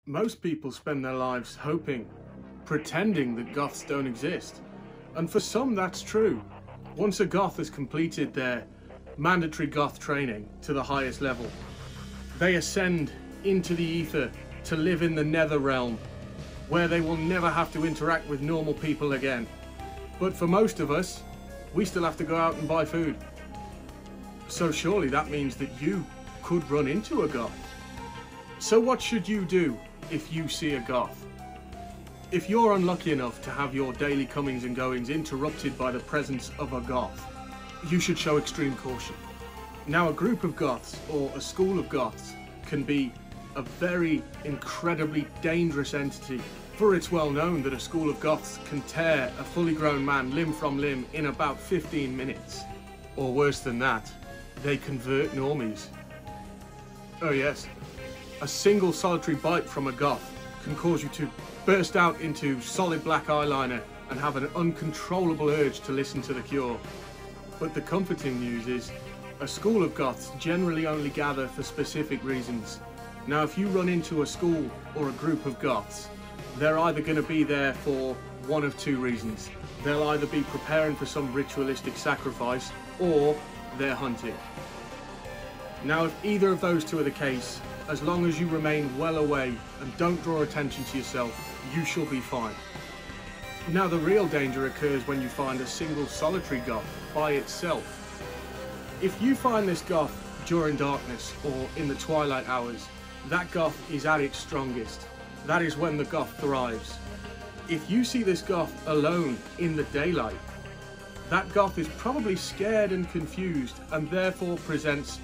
Most people spend their lives hoping, pretending that goths don't exist. And for some that's true. Once a goth has completed their mandatory goth training to the highest level, they ascend into the ether to live in the nether realm, where they will never have to interact with normal people again. But for most of us, we still have to go out and buy food. So surely that means that you could run into a goth. So what should you do if you see a goth? If you're unlucky enough to have your daily comings and goings interrupted by the presence of a goth, you should show extreme caution. Now, a group of goths or a school of goths can be a very incredibly dangerous entity, for it's well known that a school of goths can tear a fully grown man limb from limb in about 15 minutes. Or worse than that, they convert normies. Oh yes, a single solitary bite from a goth can cause you to burst out into solid black eyeliner and have an uncontrollable urge to listen to The Cure. But the comforting news is, a school of goths generally only gather for specific reasons. Now, if you run into a school or a group of goths, they're either going to be there for one of two reasons. They'll either be preparing for some ritualistic sacrifice, or they're hunting. Now, if either of those two are the case, as long as you remain well away and don't draw attention to yourself, you shall be fine. Now, the real danger occurs when you find a single solitary goth by itself. If you find this goth during darkness or in the twilight hours, that goth is at its strongest. That is when the goth thrives. If you see this goth alone in the daylight, that goth is probably scared and confused and therefore presents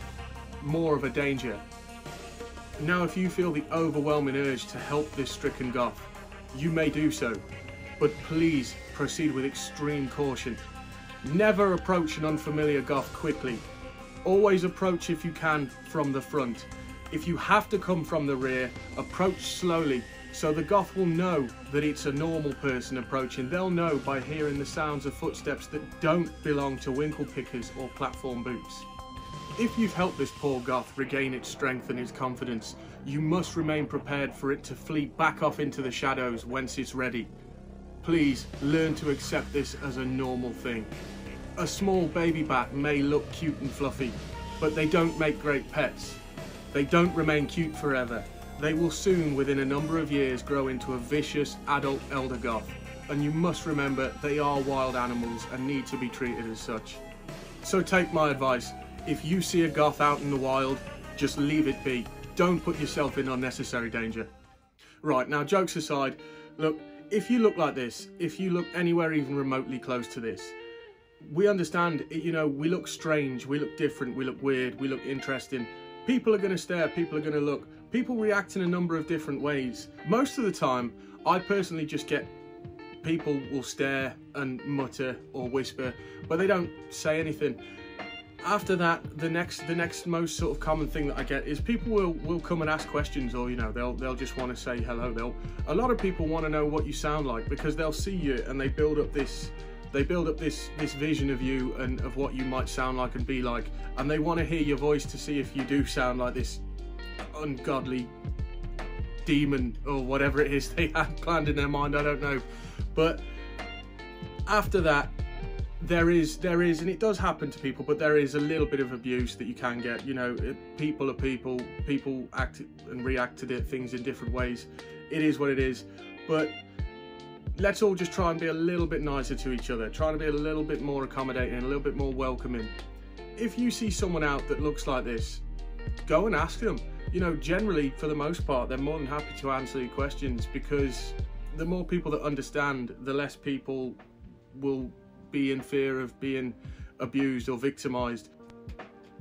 more of a danger. Now, if you feel the overwhelming urge to help this stricken goth, you may do so, but please proceed with extreme caution. Never approach an unfamiliar goth quickly. Always approach, if you can, from the front. If you have to come from the rear, approach slowly, so the goth will know that it's a normal person approaching. They'll know by hearing the sounds of footsteps that don't belong to winkle pickers or platform boots. If you've helped this poor goth regain its strength and its confidence, you must remain prepared for it to flee back off into the shadows whence it's ready. Please learn to accept this as a normal thing. A small baby bat may look cute and fluffy, but they don't make great pets. They don't remain cute forever. They will soon, within a number of years, grow into a vicious adult elder goth, and you must remember they are wild animals and need to be treated as such. So take my advice. If you see a goth out in the wild, just leave it be. Don't put yourself in unnecessary danger. Right, now jokes aside, look, if you look like this, if you look anywhere even remotely close to this, we understand, you know, we look strange, we look different, we look weird, we look interesting. People are going to stare, people are going to look. People react in a number of different ways. Most of the time, I personally just get people will stare and mutter or whisper, but they don't say anything. After that, the next most sort of common thing that I get is people will come and ask questions, or you know, they'll just want to say hello. A lot of people want to know what you sound like because they'll see you and they build up this vision of you and of what you might sound like and be like, and they want to hear your voice to see if you do sound like this ungodly demon or whatever it is they have planned in their mind. I don't know, but after that, there is, and it does happen to people, but there is a little bit of abuse that you can get. You know, people are people act and react to things in different ways. It is what it is, but let's all just try and be a little bit nicer to each other, trying to be a little bit more accommodating, a little bit more welcoming. If you see someone out that looks like this, go and ask them. You know, generally, for the most part, they're more than happy to answer your questions, because the more people that understand, the less people will be in fear of being abused or victimized.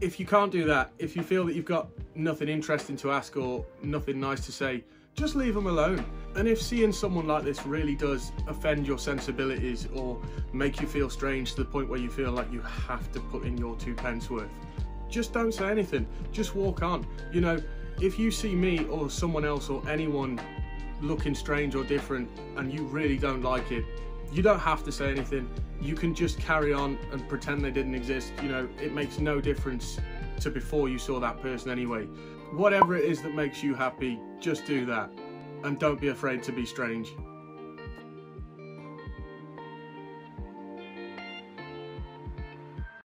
If you can't do that, if you feel that you've got nothing interesting to ask or nothing nice to say, just leave them alone. And if seeing someone like this really does offend your sensibilities or make you feel strange to the point where you feel like you have to put in your 2 pence worth, just don't say anything, just walk on. You know, if you see me or someone else or anyone looking strange or different and you really don't like it, you don't have to say anything. You can just carry on and pretend they didn't exist. You know, it makes no difference to before you saw that person anyway. Whatever it is that makes you happy, just do that. and don't be afraid to be strange.